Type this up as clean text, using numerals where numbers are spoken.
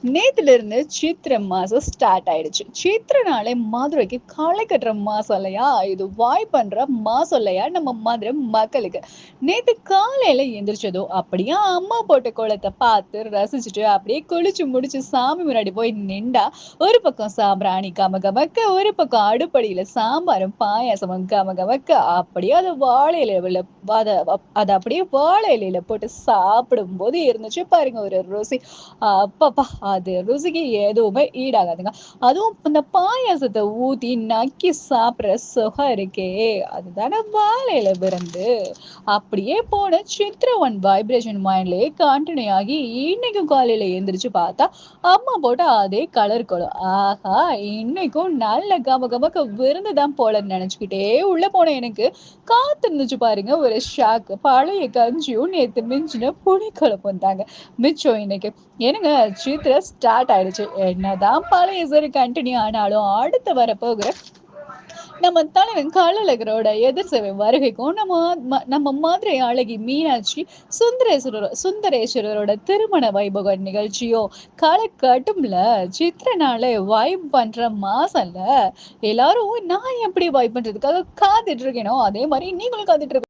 நேத்துல இருந்து சித்திரை மாசம் ஸ்டார்ட் ஆயிடுச்சு. சித்திரைனாலே மதுரைக்கு களை கட்டுற மாசம் இல்லையா? இது வாய் பண்ற மாசம் இல்லையா நம்ம மதுரை மக்களுக்கு. நேத்து காலையில எந்திரிச்சதும் அப்படியே அம்மா போட்ட கோலத்த பார்த்து ரசிச்சுட்டு அப்படியே குளிச்சு முடிச்சு சாமி முன்னாடி போய் நின்றா, ஒரு பக்கம் சாம்பிராணி கமகமக்க, ஒரு பக்கம் அடுப்படியில சாம்பாரும் பாயாசமும் கமகமக்க, அப்படியே அத வாழை இலையில அத அத அப்படியே வாழை இலையில போட்டு சாப்பிடும்போது இருந்துச்சு பாருங்க ஒரு ருசி. அப்பப்பா! அது ருசிக்கு எதுவுமே ஈடாகாதுங்க. அதுவும் இந்த பாயாசத்த ஊத்தி நக்கி சாப்பிடுற சுகம் இருக்கே, அதுதானே வாழையில விருந்து. அப்படியே போன சித்ரா ஒன் வைப்ரேஷன் மைண்ட்லயே கன்டின்யூ ஆகி இன்னைக்கும் காலையில எந்திரிச்சு பார்த்தா, அம்மா போட்ட அதே கலர் கோலம். ஆஹா! இன்னைக்கும் நல்ல கமகமக்க விருந்து தான் போலன்னு நெனச்சுக்கிட்டே உள்ள போன எனக்கு, காத்திருந்துச்சு பாருங்க ஒரு ஷாக். பழைய கஞ்சியும் நேத்து மிஞ்சின புளிக்குழம்பும் தாங்க மிச்சம் இன்னைக்கு. ஏனுங்க சித்ரா ஸ்டார்ட் ஆயிடுச்சு. என்னதான் பழைய சரி கண்டினியூ ஆனாலும் அடுத்து வரப்போகிற நம்ம தலைவன் கள்ளழகரோட எதிர் சேவை வருகைக்கும் நம்ம மதுரை அழகி மீனாட்சி சுந்தரேஸ்வரரோட திருமண வைபவ நிகழ்ச்சியோ களை கட்டும்ல. சித்திரனால வைப் பண்ற மாசம்ல. எல்லாரும் நான் எப்படி வைப் பண்றதுக்காக காத்துட்டு இருக்கேனோ அதே மாதிரி நீங்களும் காத்துட்டு